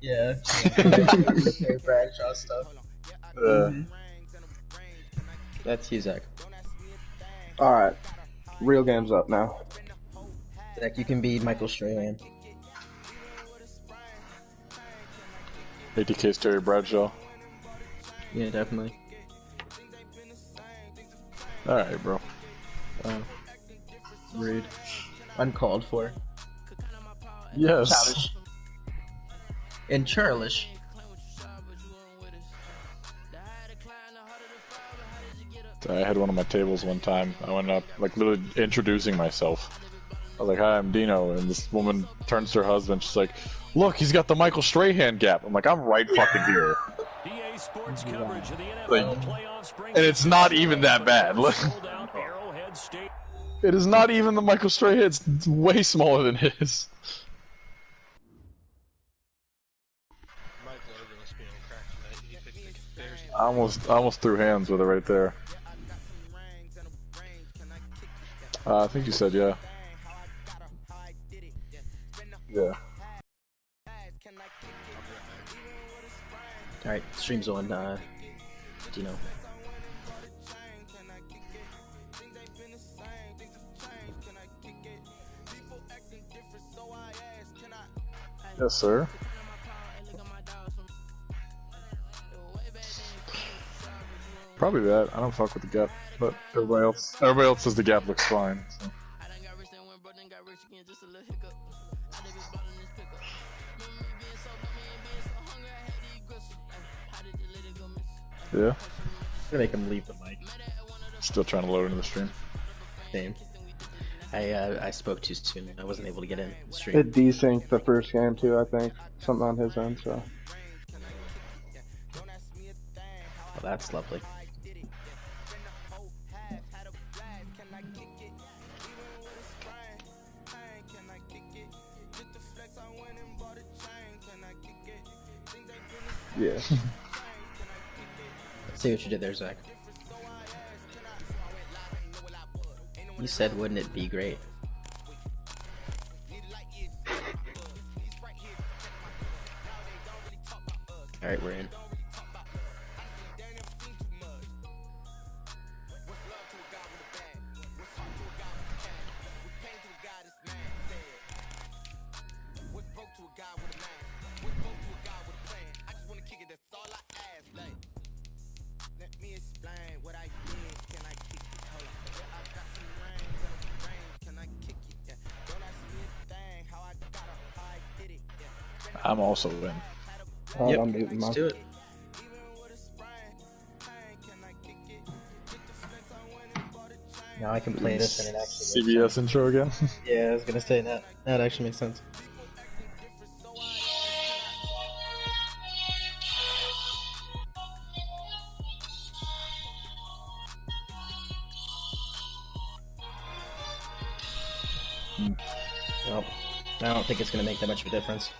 Yeah. Terry Bradshaw stuff. That's you, Zach. Alright. Real game's up now. Zach, you can be Michael Strahan. ATK's Terry Bradshaw. Yeah, definitely. Alright, bro. Rude. Uncalled for. Yes. Childish. And churlish. I had one of my tables one time. I went up, like, literally introducing myself. I was like, "Hi, I'm Dino," and this woman turns to her husband. She's like, "Look, he's got the Michael Strahan gap." I'm like, "I'm right fucking here." Like, and it's not even that bad. It is not even the Michael Strahan. It's way smaller than his. I almost threw hands with it right there. I think you said yeah. Yeah. Alright, stream's on, Dino. Yes, sir. Probably that. I don't fuck with the gap, but everybody else says the gap looks fine. So. Yeah. I'm gonna make him leave the mic. Still trying to load into the stream. Same. I spoke too soon. I wasn't able to get in the stream. It desynced the first game too, I think. Something on his end, so. Well, that's lovely. Yeah. Let's see what you did there, Zach. You said, wouldn't it be great? Alright, we're in. I'm also in. Yep, I'm muting let's mine. do it. Now I can play this and it actually makes CBS sense. intro again. Yeah, I was gonna say that. That actually makes sense. Well, I don't think it's gonna make that much of a difference.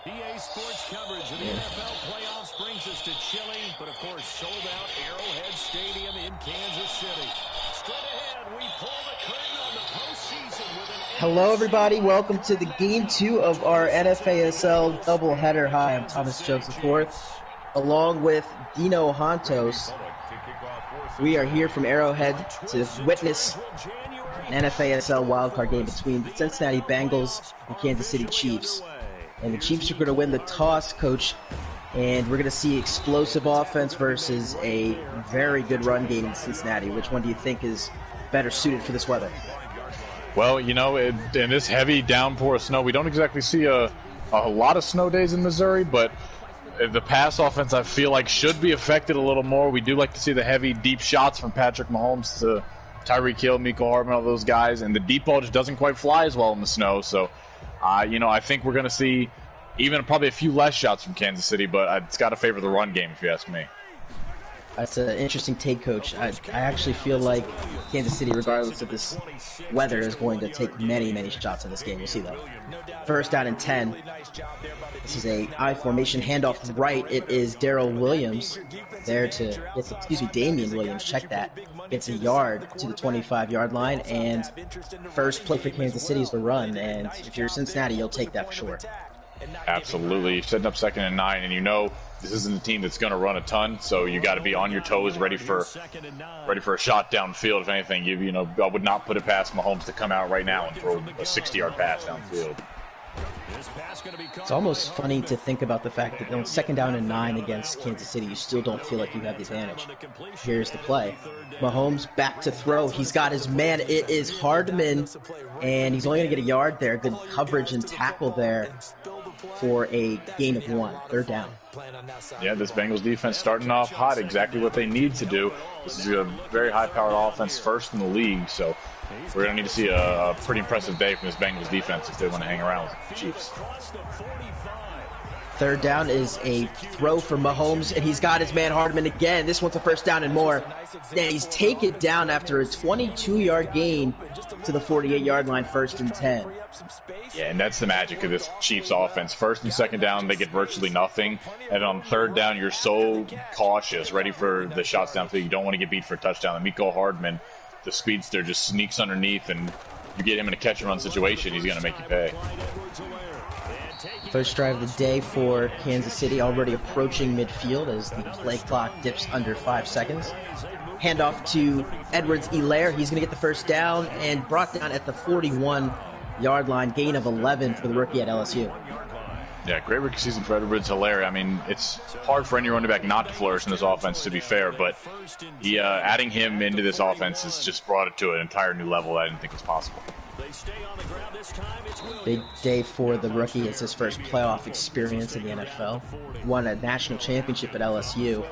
EA Sports coverage of the NFL playoffs brings us to Chile, but of course sold out Arrowhead Stadium in Kansas City. Straight ahead, we pull the curtain on the postseason with an Hello, everybody. Welcome to the Game 2 of our NFASL doubleheader. Hi, I'm Thomas Joseph IV, along with Dino Hontos. We are here from Arrowhead to witness an NFASL wildcard game between the Cincinnati Bengals and Kansas City Chiefs. And the Chiefs are going to win the toss, Coach, and we're going to see explosive offense versus a very good run game in Cincinnati. Which one do you think is better suited for this weather? Well, you know, in this heavy downpour of snow, we don't exactly see a lot of snow days in Missouri, but the pass offense, I feel like, should be affected a little more. We do like to see the heavy, deep shots from Patrick Mahomes to Tyreek Hill, Mecole Hardman, all those guys, and the deep ball just doesn't quite fly as well in the snow. So, you know, I think we're going to see even probably a few less shots from Kansas City, but it's got to favor the run game, if you ask me. That's an interesting take, Coach. I actually feel like Kansas City, regardless of this weather, is going to take many, many shots in this game. We'll see, though. First down and 10. This is a I formation handoff right. It is Darrell Williams there to get, Damian Williams, check that, gets a yard to the 25-yard line, and first play for Kansas City is the run, and if you're Cincinnati, you'll take that for sure. Absolutely. Setting up 2nd and 9, and you know this isn't a team that's going to run a ton, so you got to be on your toes, ready for a shot downfield. If anything, I would not put it past Mahomes to come out right now and throw a 60-yard pass downfield. It's almost funny to think about the fact that on 2nd down and 9 against Kansas City, you still don't feel like you have the advantage. Here's the play. Mahomes back to throw. He's got his man. It is Hardman, and he's only going to get a yard there. Good coverage and tackle there for a gain of 1. 3rd down. Yeah, this Bengals defense starting off hot, exactly what they need to do. This is a very high-powered offense, first in the league, so we're going to need to see a pretty impressive day from this Bengals defense if they want to hang around with the Chiefs. 3rd down is a throw for Mahomes, and he's got his man Hardman again. This one's a 1st down and more. And he's taken down after a 22-yard gain to the 48-yard line, 1st and 10. Yeah, and that's the magic of this Chiefs offense. 1st and 2nd down, they get virtually nothing. And on 3rd down, you're so cautious, ready for the shots downfield. You don't want to get beat for a touchdown. And Mecole Hardman, the speedster, just sneaks underneath, and you get him in a catch-and-run situation, he's going to make you pay. First drive of the day for Kansas City, already approaching midfield as the play clock dips under 5 seconds. Handoff to Edwards-Helaire. He's going to get the 1st down and brought down at the 41-yard line, gain of 11 for the rookie at LSU. Yeah, great rookie season for Edwards-Helaire. I mean, it's hard for any running back not to flourish in this offense, to be fair, but adding him into this offense has just brought it to an entire new level that I didn't think was possible. Big day for the rookie. It's his first playoff experience in the NFL. Won a national championship at LSU.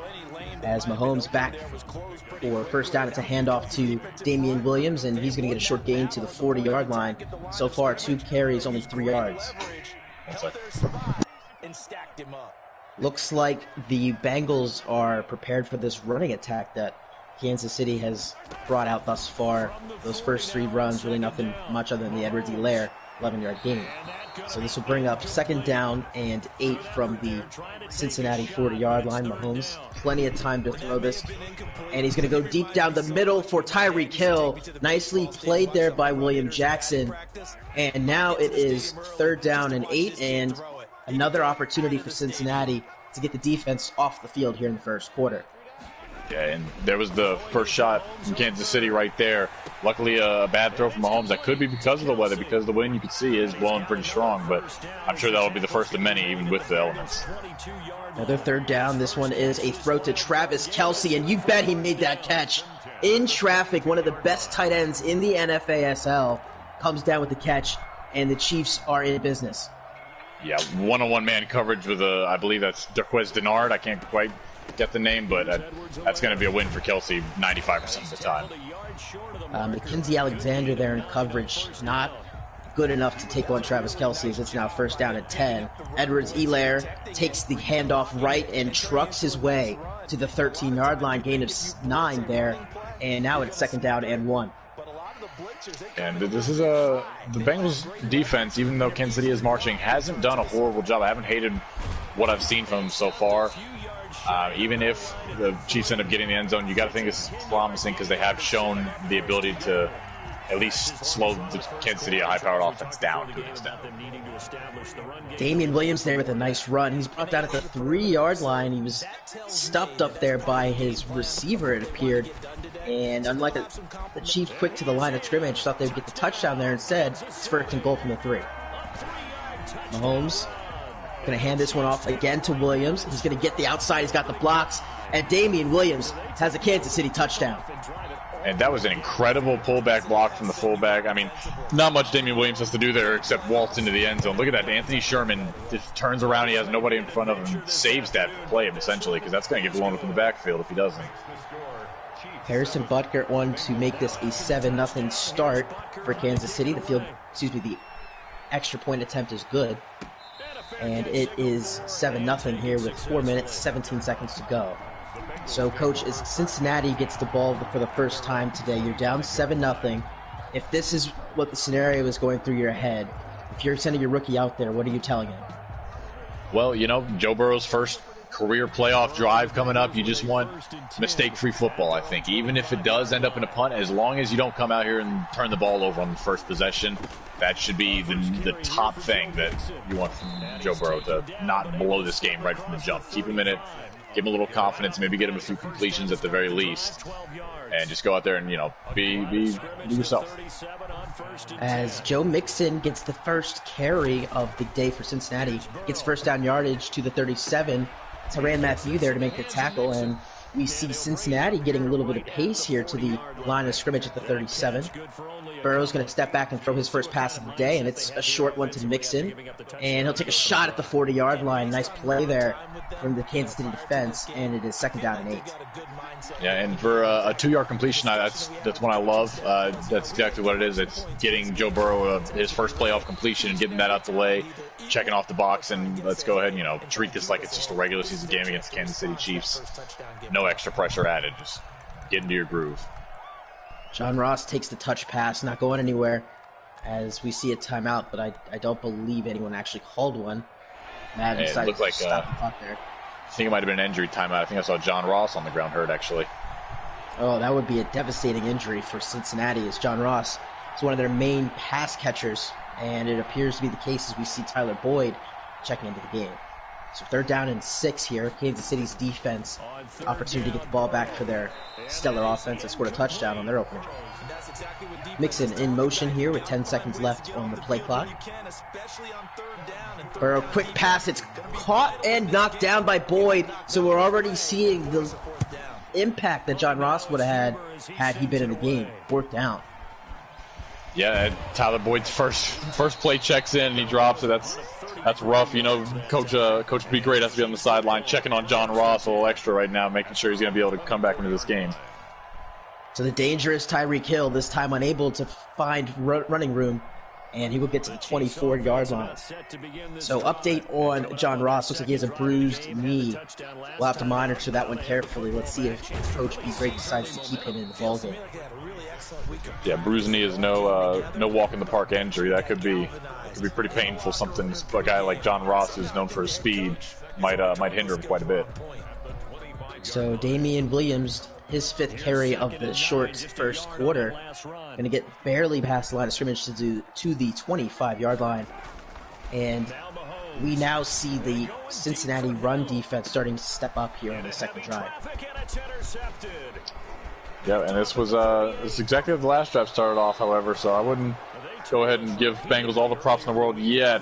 As Mahomes back for 1st down, it's a handoff to Damian Williams, and he's going to get a short gain to the 40-yard line. So far, 2 carries, only 3 yards. Looks like the Bengals are prepared for this running attack that Kansas City has brought out thus far. Those first 3 runs, really nothing much other than the Edwards-Helaire 11-yard gain. So this will bring up 2nd down and 8 from the Cincinnati 40-yard line. Mahomes, plenty of time to throw this. And he's going to go deep down the middle for Tyreek Hill. Nicely played there by William Jackson. And now it is 3rd down and 8, and another opportunity for Cincinnati to get the defense off the field here in the 1st quarter. Yeah, and there was the first shot from Kansas City right there. Luckily, a bad throw from Mahomes. That could be because of the weather, because the wind you can see is blowing pretty strong, but I'm sure that'll be the first of many, even with the elements. Another 3rd down. This one is a throw to Travis Kelce, and you bet he made that catch. In traffic, one of the best tight ends in the NFASL comes down with the catch, and the Chiefs are in business. Yeah, one-on-one man coverage with I believe that's Darquez Denard. I can't quite get the name, but that's going to be a win for Kelce 95% of the time. Mackenzie Alexander there in coverage, not good enough to take on Travis Kelce as it's now 1st down and 10. Edwards-Helaire takes the handoff right and trucks his way to the 13-yard line, gain of 9 there, and now it's 2nd down and 1. And this is the Bengals defense, even though Kansas City is marching, hasn't done a horrible job. I haven't hated what I've seen from them so far. Even if the Chiefs end up getting the end zone, you got to think this is promising because they have shown the ability to at least slow the Kansas City, a high-powered offense, down to an extent. Damian Williams there with a nice run. He's brought down at the 3-yard line. He was stuffed up there by his receiver, it appeared. And unlike the Chiefs quick to the line of scrimmage, thought they would get the touchdown there. Instead, it's 1st and goal from the 3. Mahomes going to hand this one off again to Williams. He's going to get the outside. He's got the blocks. And Damian Williams has a Kansas City touchdown. And that was an incredible pullback block from the fullback. I mean, not much Damian Williams has to do there except waltz into the end zone. Look at that. Anthony Sherman just turns around. He has nobody in front of him. Saves that play, essentially, because that's going to get blown up in the backfield if he doesn't. Harrison Butker won to make this a 7-0 start for Kansas City. The extra point attempt is good. And it is 7-0 here with 4 minutes, 17 seconds to go. So, Coach, as Cincinnati gets the ball for the first time today, you're down 7-0. If this is what the scenario is going through your head, if you're sending your rookie out there, what are you telling him? Well, you know, Joe Burrow's first career playoff drive coming up. You just want mistake-free football, I think. Even if it does end up in a punt, as long as you don't come out here and turn the ball over on the first possession, that should be the top thing that you want from Joe Burrow, to not blow this game right from the jump. Keep him in it. Give him a little confidence, maybe get him a few completions at the very least, and just go out there and, you know, be yourself. As Joe Mixon gets the first carry of the day for Cincinnati, gets first down yardage to the 37. Tyrann Mathieu there to make the tackle, and we see Cincinnati getting a little bit of pace here to the line of scrimmage at the 37. Burrow's going to step back and throw his first pass of the day, and it's a short one to Mixon. And he'll take a shot at the 40-yard line. Nice play there from the Kansas City defense, and it is 2nd down and 8. Yeah, and for a 2-yard completion, that's what I love. That's exactly what it is. It's getting Joe Burrow his first playoff completion and getting that out the way, checking off the box, and let's go ahead and, you know, treat this like it's just a regular season game against the Kansas City Chiefs. No extra pressure added. Just get into your groove. John Ross takes the touch pass, not going anywhere, as we see a timeout, but I don't believe anyone actually called one. Madden decided to stop the clock there. I think it might have been an injury timeout. I think I saw John Ross on the ground hurt, actually. Oh, that would be a devastating injury for Cincinnati, as John Ross is one of their main pass catchers, and it appears to be the case as we see Tyler Boyd checking into the game. So 3rd down and 6 here. Kansas City's defense, opportunity to get the ball back for their stellar offense. They scored a touchdown on their opener. Mixon in motion here with 10 seconds left on the play clock. Burrow, quick pass. It's caught and knocked down by Boyd. So we're already seeing the impact that John Ross would have had he been in the game. 4th down. Yeah, Tyler Boyd's first play checks in and he drops it. That's rough. You know, Coach B. Great has to be on the sideline checking on John Ross a little extra right now, making sure he's going to be able to come back into this game. So the dangerous Tyreek Hill, this time unable to find running room, and he will get to the 24-yard line. So update on John Ross. Looks like he has a bruised knee. We'll have to monitor that one carefully. Let's see if Coach B. Great decides to keep him in the ballgame. Yeah, bruised knee is no walk in the park injury. That could be pretty painful. Something a guy like John Ross, who's known for his speed, might hinder him quite a bit. So Damian Williams, his 5th carry of the short first quarter, going to get barely past the line of scrimmage to the 25-yard line. And we now see the Cincinnati run defense starting to step up here on the second drive. Yeah, and this is exactly how the last drive started off, however, so I wouldn't go ahead and give Bengals all the props in the world yet.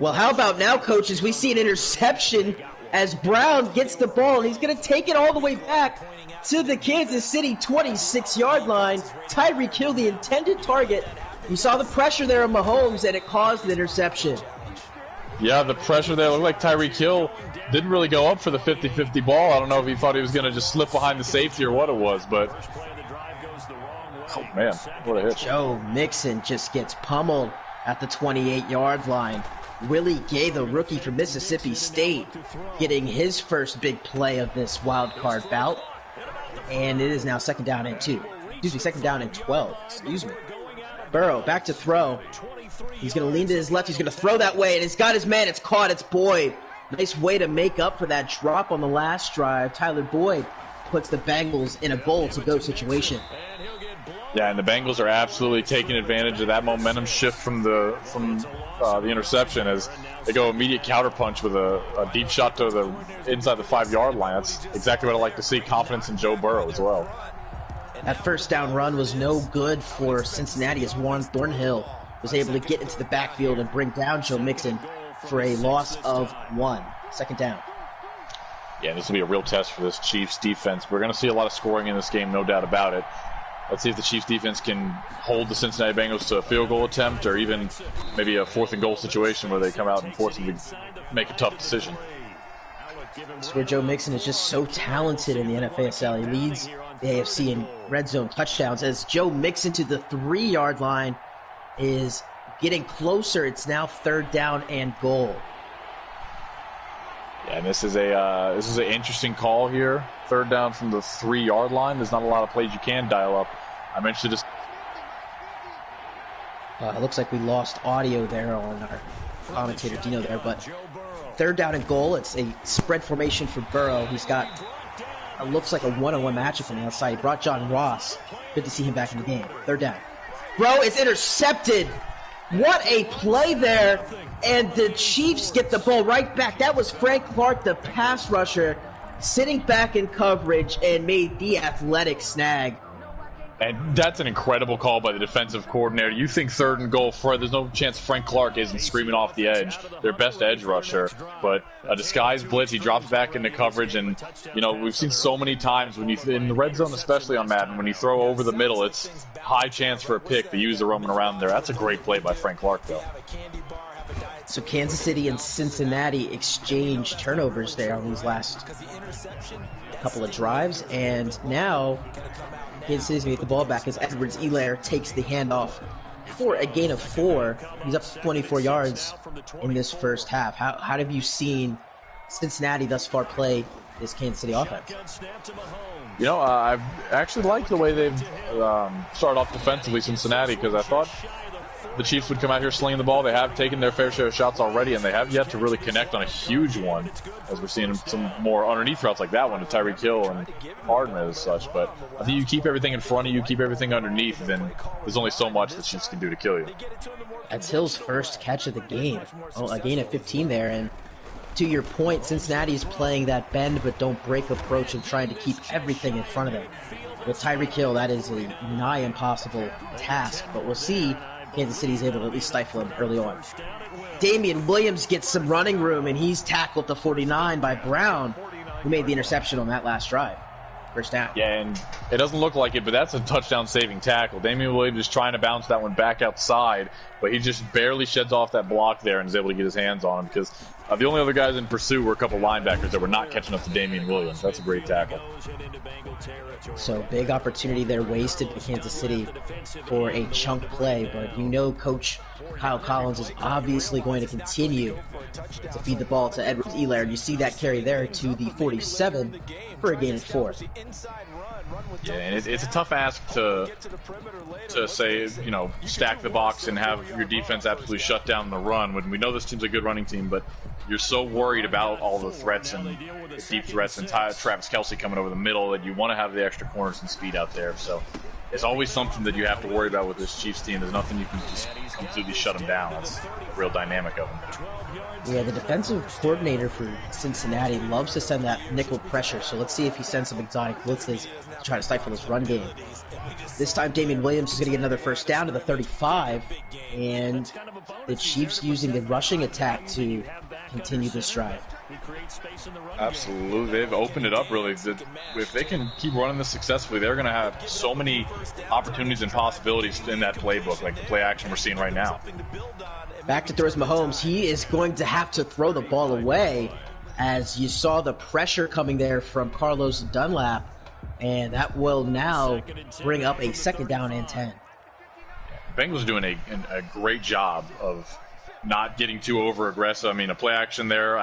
Well, how about now, coaches? We see an interception as Brown gets the ball, and he's going to take it all the way back to the Kansas City 26-yard line. Tyreek Hill, the intended target. You saw the pressure there on Mahomes, and it caused the interception. Yeah, the pressure there looked like Tyreek Hill didn't really go up for the 50-50 ball. I don't know if he thought he was going to just slip behind the safety or what it was, but oh, man, what a hit. Joe Mixon just gets pummeled at the 28-yard line. Willie Gay, the rookie from Mississippi State, getting his first big play of this wild card bout. And it is now 2nd down and 2. Excuse me, 2nd down and 12. Excuse me. Burrow back to throw. He's going to lean to his left. He's going to throw that way, and he's got his man. It's caught. It's Boyd. Nice way to make up for that drop on the last drive. Tyler Boyd puts the Bengals in a goal-to-go situation. Yeah, and the Bengals are absolutely taking advantage of that momentum shift from the interception as they go immediate counterpunch with a deep shot to the inside the 5-yard line. That's exactly what I like to see. Confidence in Joe Burrow as well. That first down run was no good for Cincinnati as Juan Thornhill was able to get into the backfield and bring down Joe Mixon for a loss of 1. 2nd down. Yeah, this will be a real test for this Chiefs defense. We're going to see a lot of scoring in this game, no doubt about it. Let's see if the Chiefs defense can hold the Cincinnati Bengals to a field goal attempt or even maybe a 4th and goal situation where they come out and force them to make a tough decision. It's where Joe Mixon is just so talented in the NFASL. He leads the AFC in red zone touchdowns as Joe Mixon to the 3-yard line is getting closer. It's now 3rd down and goal. And this is an interesting call here. Third down from the 3-yard line. There's not a lot of plays you can dial up. I mentioned this. It looks like we lost audio there on our commentator Dino there, but third down and goal. It's a spread formation for Burrow. He's got looks like a one-on-one matchup from the outside. He brought John Ross. Good to see him back in the game. Third down. Bro, it's intercepted. What a play there. And the Chiefs get the ball right back. That was Frank Clark, the pass rusher, sitting back in coverage and made the athletic snag. And that's an incredible call by the defensive coordinator. You think third and goal, there's no chance Frank Clark isn't screaming off the edge. Their best edge rusher. But a disguised blitz, he drops back into coverage. And, we've seen so many times when in the red zone, especially on Madden, when you throw over the middle, it's high chance for a pick. They use the roaming around there. That's a great play by Frank Clark, though. So Kansas City and Cincinnati exchanged turnovers there on these last couple of drives. And now Kansas City's going to get the ball back as Edwards-Helaire takes the handoff for a gain of 4. He's up 24 yards in this first half. How have you seen Cincinnati thus far play this Kansas City offense? I've actually liked the way they've started off defensively, Cincinnati, because I thought the Chiefs would come out here slinging the ball. They have taken their fair share of shots already, and they have yet to really connect on a huge one, as we're seeing some more underneath routes like that one to Tyreek Hill and Harden as such. But I think you keep everything in front of you, keep everything underneath, then there's only so much the Chiefs can do to kill you. That's Hill's first catch of the game. A gain of 15 there, and to your point, Cincinnati is playing that bend but don't break approach and trying to keep everything in front of them. With Tyreek Hill, that is a nigh impossible task, but we'll see. Kansas City's able to at least stifle him early on. Damian Williams gets some running room, and he's tackled to 49 by Brown, who made the interception on that last drive. First down. Yeah, and it doesn't look like it, but that's a touchdown-saving tackle. Damian Williams is trying to bounce that one back outside, but he just barely sheds off that block there and is able to get his hands on him because the only other guys in pursuit were a couple linebackers that were not catching up to Damian Williams. That's a great tackle. So big opportunity there wasted by Kansas City for a chunk play, but Coach Kyle Collins is obviously going to continue to feed the ball to Edwards-Helaire. You see that carry there to the 47 for a gain of 4. Yeah, and it's a tough ask to say, stack the box and have your defense absolutely shut down the run when we know this team's a good running team, but you're so worried about all the threats and the deep threats and Travis Kelce coming over the middle that you want to have the extra corners and speed out there. So it's always something that you have to worry about with this Chiefs team. There's nothing you can just completely shut them down. That's the real dynamic of them. Yeah, the defensive coordinator for Cincinnati loves to send that nickel pressure, so let's see if he sends some exotic blitzes to try to stifle this run game. This time Damian Williams is going to get another first down to the 35, and the Chiefs using the rushing attack to continue this drive. Absolutely. They've opened it up, really. If they can keep running this successfully, they're going to have so many opportunities and possibilities in that playbook, like the play action we're seeing right now. Back to throws Mahomes. He is going to have to throw the ball away, as you saw the pressure coming there from Carlos Dunlap, and that will now bring up a second down and 10. Bengals doing a great job of not getting too over-aggressive. I mean, a play action there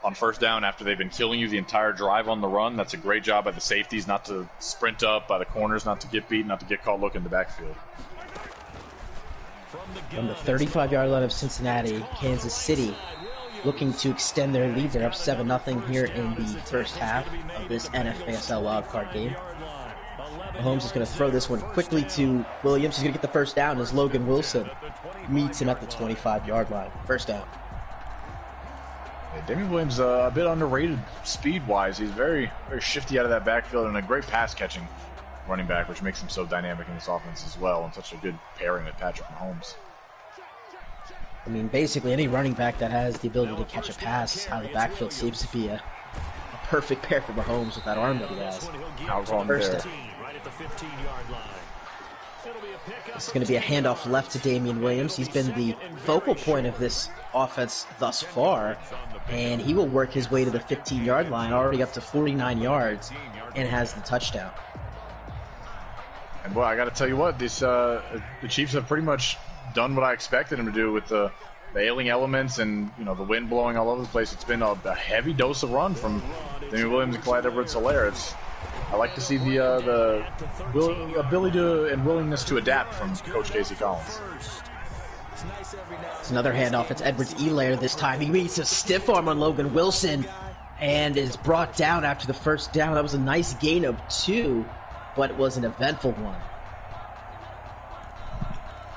on first down after they've been killing you the entire drive on the run. That's a great job by the safeties not to sprint up, by the corners not to get beat, not to get caught looking in the backfield. From the 35-yard line of Cincinnati, Kansas City looking to extend their lead. They're up 7-0 here in the first half of this NFASL wildcard game. Mahomes is going to throw this one quickly to Williams. He's going to get the first down as Logan Wilson meets him at the 25-yard line. First down. Yeah, Damian Williams a bit underrated speed-wise. He's very, very shifty out of that backfield and a great pass-catching running back, which makes him so dynamic in this offense as well, and such a good pairing with Patrick Mahomes. I mean, basically any running back that has the ability to catch a pass out of the backfield seems to be a perfect pair for Mahomes with that arm that he has. First down. This is going to be a handoff left to Damian Williams. He's been the focal point of this offense thus far, and he will work his way to the 15-yard line, already up to 49 yards, and has the touchdown. And boy, I got to tell you what, the Chiefs have pretty much done what I expected him to do with the ailing elements and, you know, the wind blowing all over the place. It's been a heavy dose of run from Damian Williams and Clyde Edwards-Helaire. I like to see the ability to and willingness to adapt from Coach Casey Collins. It's another handoff. It's Edwards-Helaire this time. He meets a stiff arm on Logan Wilson and is brought down after the first down. That was a nice gain of 2, but it was an eventful one.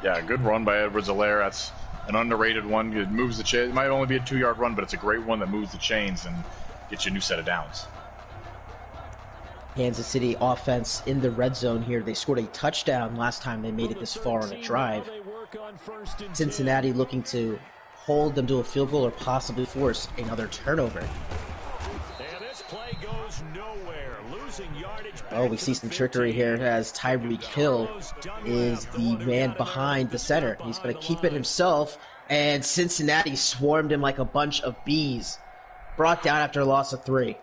Yeah, good run by Edwards-Helaire. That's an underrated one. It moves the chain. It might only be a 2-yard run, but it's a great one that moves the chains and gets you a new set of downs. Kansas City offense in the red zone here. They scored a touchdown last time they made it this far on a drive. Cincinnati looking to hold them to a field goal or possibly force another turnover. Oh, we see some trickery here as Tyreek Hill is the man behind the center. He's going to keep it himself, and Cincinnati swarmed him like a bunch of bees. Brought down after a loss of 3.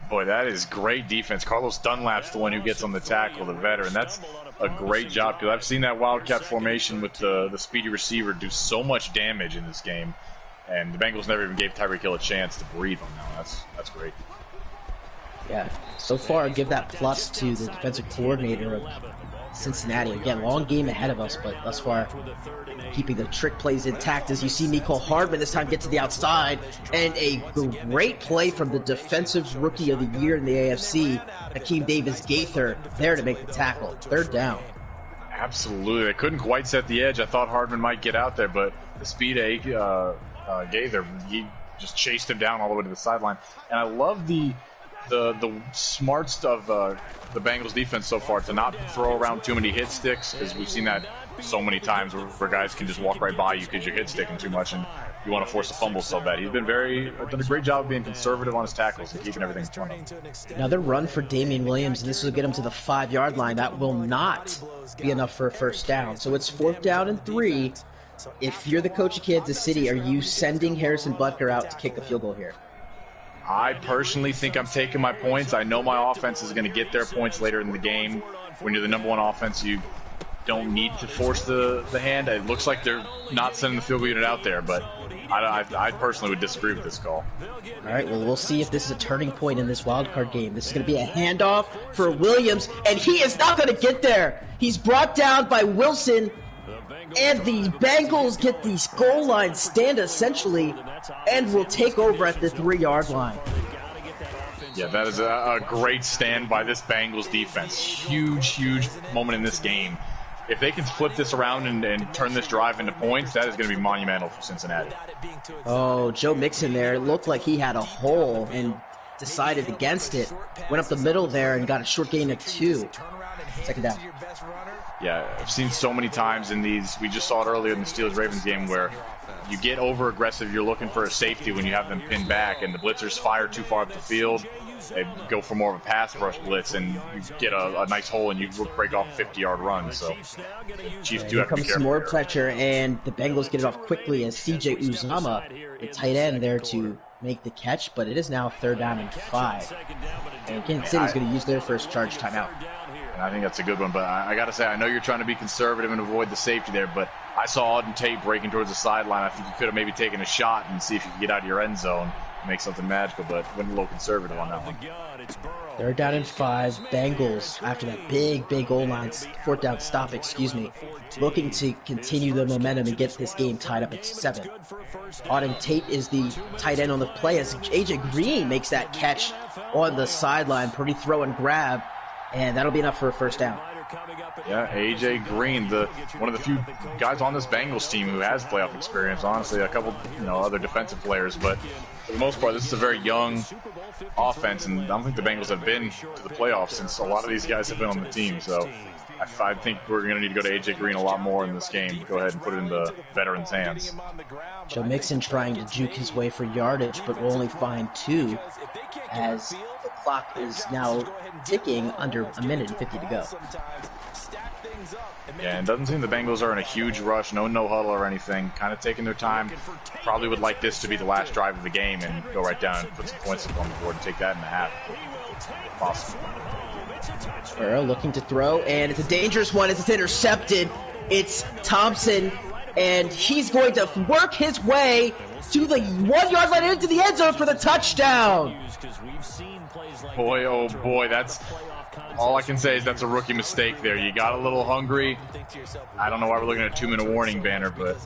Boy, that is great defense. Carlos Dunlap's the one who gets on the tackle, the veteran. That's a great job, because I've seen that Wildcat formation with the speedy receiver do so much damage in this game, and the Bengals never even gave Tyreek Hill a chance to breathe on that. That's great. Yeah, so far I give that plus to the defensive coordinator of Cincinnati. Again, long game ahead of us, but thus far keeping the trick plays intact as you see Mecole Hardman this time get to the outside, and a great play from the defensive rookie of the year in the AFC, Akeem Davis-Gaither, there to make the tackle. 3rd down. Absolutely. They couldn't quite set the edge. I thought Hardman might get out there, but the speed of Gaither, he just chased him down all the way to the sideline. And I love the smarts of the Bengals defense so far to not throw around too many hit sticks, because we've seen that so many times where guys can just walk right by you because you're hit sticking too much and you want to force a fumble so bad. He's been done a great job of being conservative on his tackles and keeping everything in front of him. Another run for Damian Williams, and this will get him to the 5-yard line. That will not be enough for a first down. So it's 4th down and 3. If you're the coach of Kansas City, are you sending Harrison Butker out to kick the field goal here? I personally think I'm taking my points. I know my offense is going to get their points later in the game. When you're the number 1 offense, you don't need to force the hand. It looks like they're not sending the field goal unit out there, but I personally would disagree with this call. All right, well, we'll see if this is a turning point in this wild card game. This is going to be a handoff for Williams, and he is not going to get there. He's brought down by Wilson, and the Bengals get the goal line stand essentially and will take over at the 3-yard line. Yeah, that is a great stand by this Bengals defense. Huge moment in this game. If they can flip this around and turn this drive into points, that is going to be monumental for Cincinnati. Oh, Joe Mixon there. It looked like he had a hole and decided against it. Went up the middle there and got a short gain of 2. 2nd down. Yeah, I've seen so many times in these. We just saw it earlier in the Steelers-Ravens game where you get over-aggressive. You're looking for a safety when you have them pinned back, and the blitzers fire too far up the field. They go for more of a pass rush blitz, and you get a nice hole, and you break off a 50-yard run. So Chiefs do have to be careful. Here comes some more pressure, and the Bengals get it off quickly as C.J. Uzomah, the tight end, there to make the catch, but it is now 3rd down and 5. And Kansas City's going to use their first charge timeout. And I think that's a good one, but I got to say, I know you're trying to be conservative and avoid the safety there, but I saw Auden Tate breaking towards the sideline. I think you could have maybe taken a shot and see if you could get out of your end zone and make something magical, but went a little conservative on that one. 3rd down and 5. Bengals, after that big goal line, 4th down stop, looking to continue the momentum and get this game tied up at 7. Auden Tate is the tight end on the play as A.J. Green makes that catch on the sideline. Pretty throw and grab, and that'll be enough for a first down. Yeah, A.J. Green, one of the few guys on this Bengals team who has playoff experience. Honestly, a couple other defensive players, but for the most part, this is a very young offense, and I don't think the Bengals have been to the playoffs since a lot of these guys have been on the team. So I think we're going to need to go to A.J. Green a lot more in this game. Go ahead and put it in the veterans' hands. Joe Mixon trying to juke his way for yardage, but will only find 2 as the clock is now ticking under a minute and 50 to go. Yeah, and it doesn't seem the Bengals are in a huge rush, no huddle or anything, kind of taking their time. Probably would like this to be the last drive of the game and go right down and put some points up on the board and take that in the half if possible. Burrow looking to throw, and it's a dangerous one as it's intercepted. It's Thompson, and he's going to work his way to the 1 yard line into the end zone for the touchdown. Boy, oh boy, that's all I can say is that's a rookie mistake there. You got a little hungry. I don't know why we're looking at a 2-minute warning banner, but...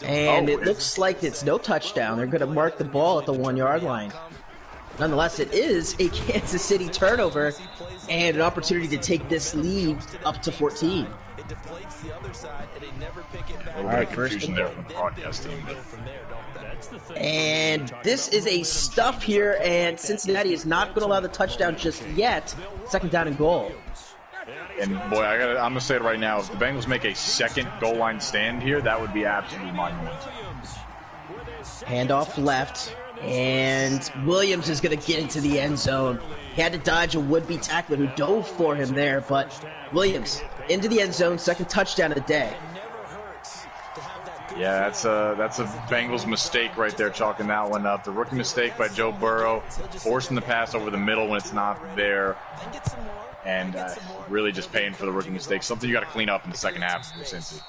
And it looks like it's no touchdown. They're going to mark the ball at the 1 yard line. Nonetheless, it is a Kansas City turnover and an opportunity to take this lead up to 14. All right, confusion there from the broadcast team. And this is a stuff here, and Cincinnati is not going to allow the touchdown just yet. Second down and goal. And boy, I'm going to say it right now. If the Bengals make a second goal line stand here, that would be absolutely monumental. Handoff left, and Williams is going to get into the end zone. He had to dodge a would-be tackler who dove for him there, but Williams into the end zone, second touchdown of the day. Yeah, that's a Bengals mistake right there, chalking that one up. The rookie mistake by Joe Burrow, forcing the pass over the middle when it's not there, and really just paying for the rookie mistake. Something you got to clean up in the second half for Cincy.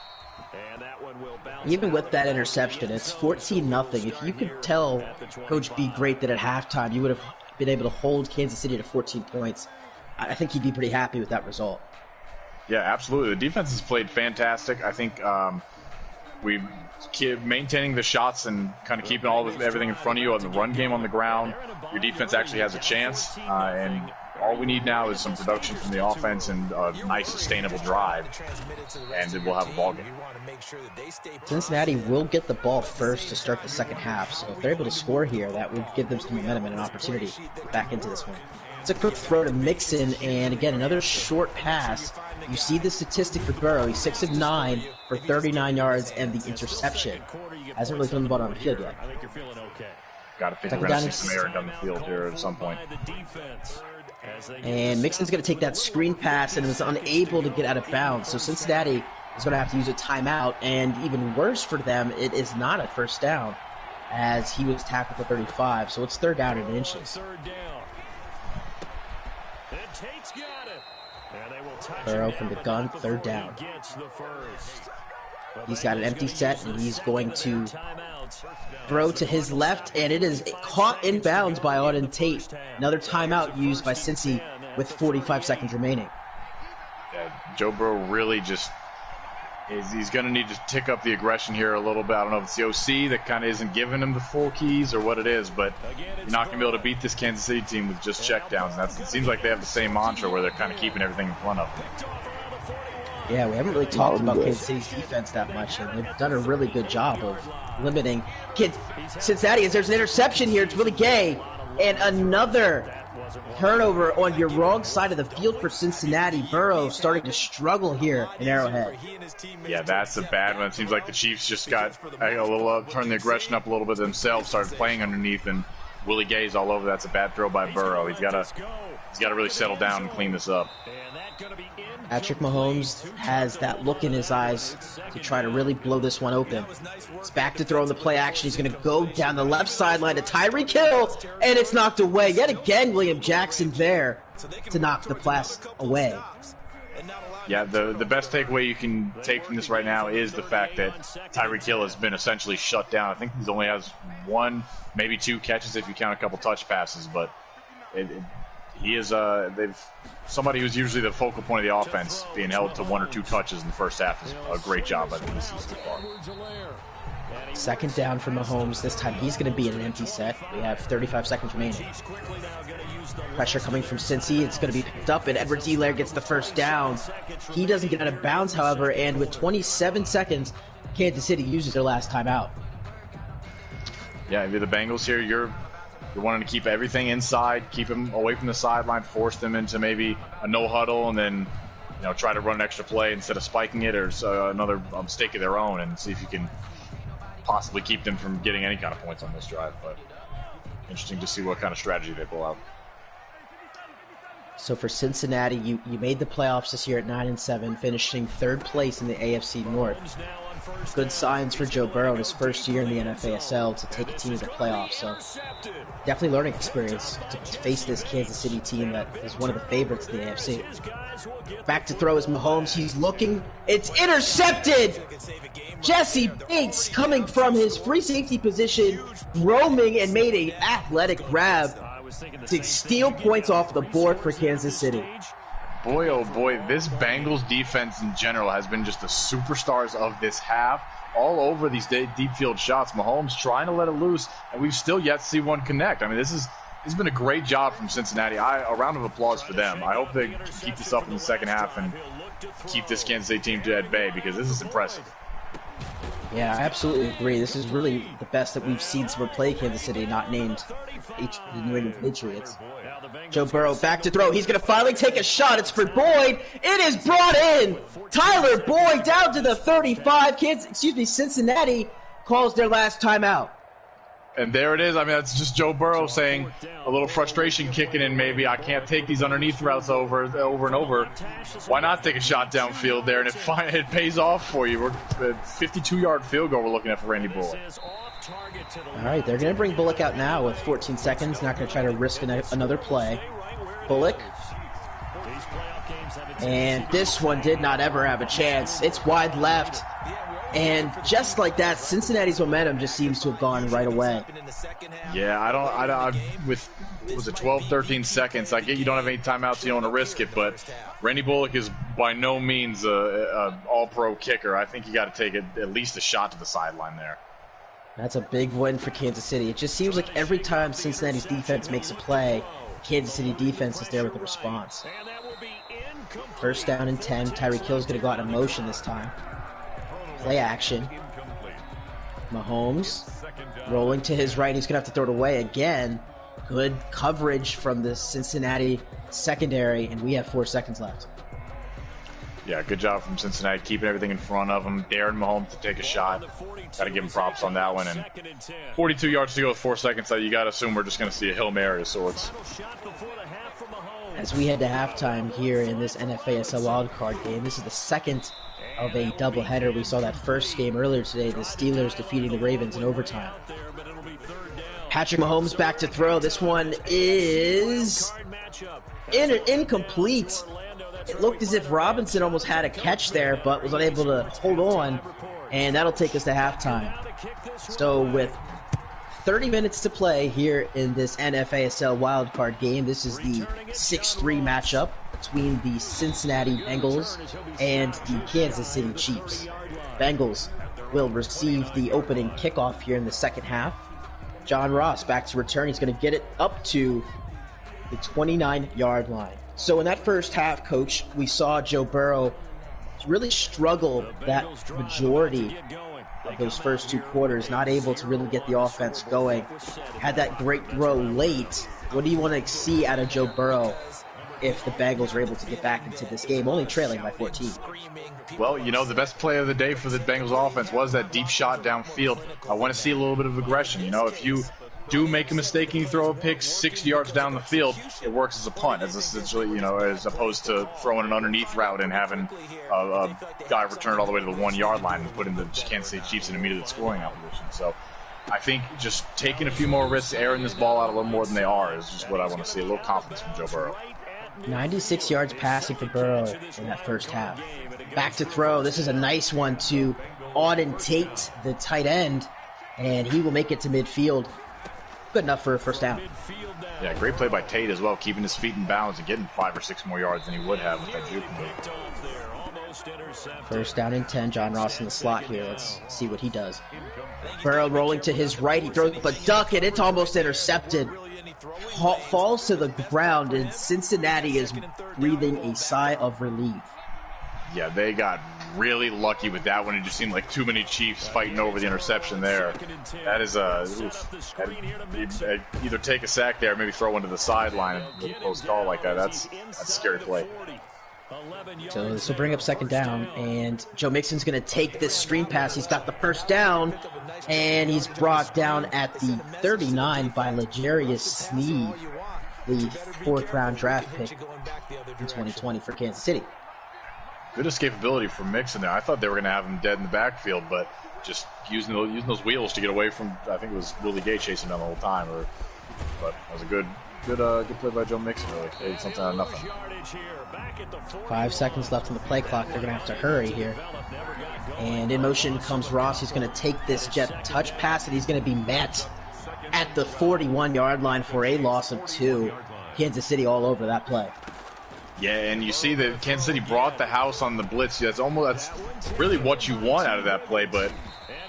Even with that interception, it's 14-0. If you could tell Coach B great that at halftime you would have been able to hold Kansas City to 14 points, I think he'd be pretty happy with that result. Yeah, absolutely. The defense has played fantastic. I think we maintaining the shots and kind of keeping everything in front of you on the run game on the ground. Your defense actually has a chance, and all we need now is some production from the offense and a nice sustainable drive, and then we'll have a ball game. Cincinnati will get the ball first to start the second half, so if they're able to score here, that would give them some momentum and an opportunity to get back into this one. It's a quick throw to Mixon, and again, another short pass. You see the statistic for Burrow. He's 6 of 9 for 39 yards and the interception. Hasn't really thrown the ball on the field yet. Got to think we're going to see some air down the field here at some point. And Mixon's going to take that screen pass and was unable to get out of bounds. So Cincinnati is going to have to use a timeout. And even worse for them, it is not a first down as he was tackled for 35. So it's third down in inches. Burrow from the gun, third down. He's got an empty set, and he's going to throw to his left, and it is caught in bounds by Auden Tate. Another timeout used by Cincy with 45 seconds remaining. Yeah, Joe Burrow really just he's going to need to tick up the aggression here a little bit. I don't know if it's the OC that kind of isn't giving him the full keys or what it is, but you're not going to be able to beat this Kansas City team with just checkdowns. It seems like they have the same mantra where they're kind of keeping everything in front of them. Yeah, we haven't really talked about Kansas City's defense that much, and they've done a really good job of limiting Cincinnati. As there's an interception here, it's really gay, and another turnover on your wrong side of the field for Cincinnati. Burrow starting to struggle here in Arrowhead. Yeah, that's a bad one. It seems like the Chiefs just got a little turned the aggression up a little bit themselves, started playing underneath, and Willie Gay's all over. That's a bad throw by Burrow. He's got to really settle down and clean this up. Patrick Mahomes has that look in his eyes to try to really blow this one open. He's back to throw in the play action. He's going to go down the left sideline to Tyreek Hill, and it's knocked away. Yet again, William Jackson there to knock the pass away. Yeah, the best takeaway you can take from this right now is the fact that Tyreek Hill has been essentially shut down. I think he only has one, maybe two catches if you count a couple touch passes, but he is somebody who's usually the focal point of the offense being held to one or two touches in the first half is a great job by the DC so far. Second down for Mahomes. This time he's going to be in an empty set. We have 35 seconds remaining. Pressure coming from Cincy. It's going to be picked up, and Edwards-Helaire gets the first down. He doesn't get out of bounds, however, and with 27 seconds, Kansas City uses their last timeout. Yeah, if you're the Bengals here, you're wanting to keep everything inside, keep them away from the sideline, force them into maybe a no huddle, and then try to run an extra play instead of spiking it, or another mistake of their own, and see if you can possibly keep them from getting any kind of points on this drive. But interesting to see what kind of strategy they pull out. So for Cincinnati, you made the playoffs this year at 9-7, finishing 3rd place in the AFC North. Good signs for Joe Burrow in his first year in the NFASL to take a team to the playoffs. So definitely learning experience to face this Kansas City team that is one of the favorites in the AFC. Back to throw is Mahomes. He's looking. It's intercepted! Jesse Bates coming from his free safety position, roaming and made an athletic grab to steal points off the board for Kansas City. Boy, oh boy, this Bengals defense in general has been just the superstars of this half. All over these deep field shots. Mahomes trying to let it loose, and we've still yet to see one connect. I mean, this has been a great job from Cincinnati. A round of applause for them. I hope they keep this up in the second half and keep this Kansas City team at bay, because this is impressive. Yeah, I absolutely agree. This is really the best that we've seen someone play Kansas City, not named the New England Patriots. Joe Burrow back to throw. He's going to finally take a shot. It's for Boyd. It is brought in. Tyler Boyd down to the 35. Cincinnati calls their last timeout. And there it is. I mean, that's just Joe Burrow saying a little frustration kicking in maybe. I can't take these underneath routes over and over. Why not take a shot downfield there? And it pays off for you. We're a 52-yard field goal we're looking at for Randy Bullock. All right, they're going to bring Bullock out now with 14 seconds. Not going to try to risk another play. Bullock. And this one did not ever have a chance. It's wide left. And just like that, Cincinnati's momentum just seems to have gone right away. Yeah, with 12, 13 seconds, I get you don't have any timeouts, you don't want to risk it, but Randy Bullock is by no means a all-pro kicker. I think you got to take at least a shot to the sideline there. That's a big win for Kansas City. It just seems like every time Cincinnati's defense makes a play, Kansas City defense is there with the response. First down and 10. Tyreek Hill's going to go out in motion this time. Play action. Mahomes rolling to his right. He's going to have to throw it away again. Good coverage from the Cincinnati secondary, and we have 4 seconds left. Yeah, good job from Cincinnati, keeping everything in front of him. Daring Mahomes to take a shot. Got to give him props on that one. And 42 yards to go with 4 seconds. So you got to assume we're just going to see a Hail Mary of sorts. As we head to halftime here in this NFASL wildcard game, this is the second of a doubleheader. We saw that first game earlier today, the Steelers defeating the Ravens in overtime. Patrick Mahomes back to throw. This one is incomplete. It looked as if Robinson almost had a catch there, but was unable to hold on, and that'll take us to halftime. So with 30 minutes to play here in this NFASL wildcard game, this is the 6-3 matchup between the Cincinnati Bengals and the Kansas City Chiefs. Bengals will receive the opening kickoff here in the second half. John Ross back to return. He's going to get it up to the 29-yard line. So in that first half, Coach, we saw Joe Burrow really struggle that majority of those first 2 quarters, not able to really get the offense going. Had that great throw late. What do you want to see out of Joe Burrow if the Bengals are able to get back into this game, only trailing by 14? Well, you know, the best play of the day for the Bengals offense was that deep shot downfield. I want to see a little bit of aggression. You know, if you do make a mistake and you throw a pick 60 yards down the field, it works as a punt, as essentially, you know, as opposed to throwing an underneath route and having a guy return it all the way to the 1-yard line and putting the Kansas City Chiefs in immediate scoring opposition. So I think just taking a few more risks, airing this ball out a little more than they are, is just what I want to see. A little confidence from Joe Burrow. 96 yards passing for Burrow in that first half. Back to throw. This is a nice one to Auden Tate, the tight end, and he will make it to midfield. Good enough for a first down. Yeah, great play by Tate as well, keeping his feet in bounds and getting 5 or 6 more yards than he would have with that juke move. First down and 10. John Ross in the slot here. Let's see what he does. Burrow rolling to his right. He throws the duck, and it's almost intercepted. Falls to the ground, and Cincinnati is breathing a sigh of relief. Yeah, they got really lucky with that one. It just seemed like too many Chiefs fighting over the interception there. That is either take a sack there or maybe throw one to the sideline with a close call like that. That's a scary play. So this will bring up second down, and Joe Mixon's going to take this screen pass. He's got the first down, and he's brought down at the 39 by L'Jarius Sneed. the 4th round draft pick in 2020 for Kansas City. Good escapability from Mixon there. I thought they were going to have him dead in the backfield, but just using those wheels to get away from, I think it was Willie Gay chasing down the whole time. But it was a good play by Joe Mixon, really. They did something out of nothing. 5 seconds left on the play clock. They're going to have to hurry here. And in motion comes Ross. He's going to take this jet touch pass, and he's going to be met at the 41-yard line for a loss of 2. Kansas City all over that play. Yeah, and you see that Kansas City brought the house on the blitz. That's really what you want out of that play, but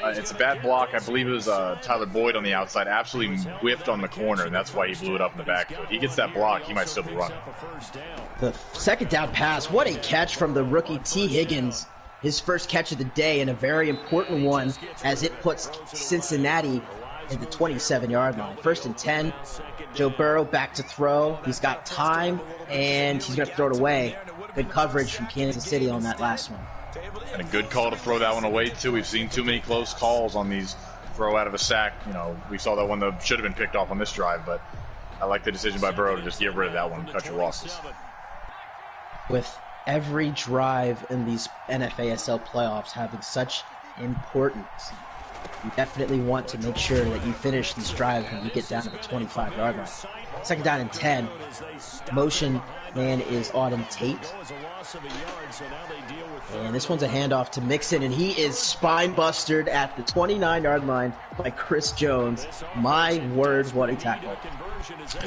it's a bad block. I believe it was Tyler Boyd on the outside, absolutely whiffed on the corner, and that's why he blew it up in the backfield. He gets that block, he might still be running. The second down pass, what a catch from the rookie T. Higgins. His first catch of the day, and a very important one as it puts Cincinnati at the 27-yard line. 1st and 10. Joe Burrow back to throw. He's got time, and he's going to throw it away. Good coverage from Kansas City on that last one. And a good call to throw that one away, too. We've seen too many close calls on these throw out of a sack. You know, we saw that one that should have been picked off on this drive, but I like the decision by Burrow to just get rid of that one and cut your losses. With every drive in these NFASL playoffs having such importance, you definitely want to make sure that you finish these drives when you get down to the 25-yard line. 2nd down and 10. Motion man is Auden Tate. And this one's a handoff to Mixon, and he is spine-bustered at the 29-yard line by Chris Jones. My word, what a tackle.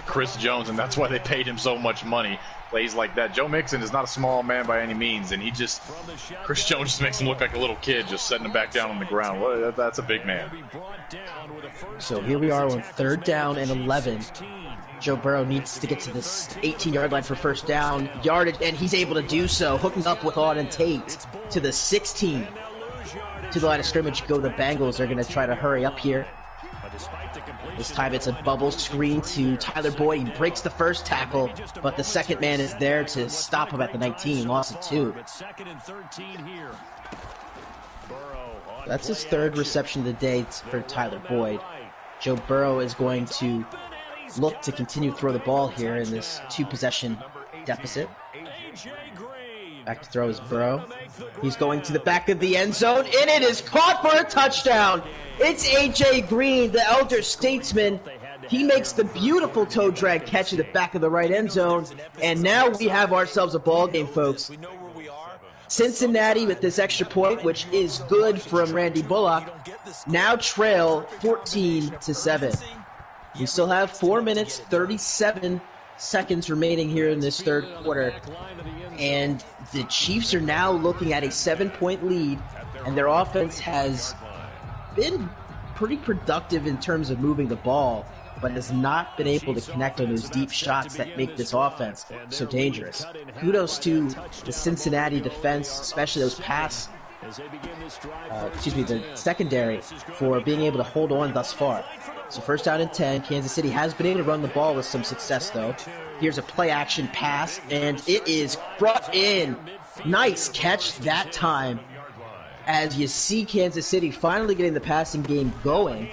Chris Jones, and that's why they paid him so much money. Plays like that. Joe Mixon is not a small man by any means, and Chris Jones just makes him look like a little kid, just setting him back down on the ground. Well, that's a big man. So here we are on 3rd down and 11. Joe Burrow needs to get to this 18-yard line for 1st down yardage, and he's able to do so, hooking up with Auden Tate to the 16. To the line of scrimmage go the Bengals. They're going to try to hurry up here. This time it's a bubble screen to Tyler Boyd. He breaks the first tackle, but the second man is there to stop him at the 19. Loss of 2. That's his 3rd reception of the day for Tyler Boyd. Joe Burrow is going to look to continue to throw the ball here in this 2-possession deficit. Back to throw is Burrow. He's going to the back of the end zone, and it is caught for a touchdown. It's A.J. Green, the elder statesman. He makes the beautiful toe drag catch at the back of the right end zone, and now we have ourselves a ball game, folks. Cincinnati with this extra point, which is good from Randy Bullock, now trail 14-7. We still have 4 minutes, 37 seconds remaining here in this 3rd quarter. And the Chiefs are now looking at a 7-point lead, and their offense has been pretty productive in terms of moving the ball, but has not been able to connect on those deep shots that make this offense so dangerous. Kudos to the Cincinnati defense, especially those the secondary, for being able to hold on thus far. So 1st down and 10. Kansas City has been able to run the ball with some success, though. Here's a play-action pass, and it is brought in. Nice catch that time. As you see Kansas City finally getting the passing game going.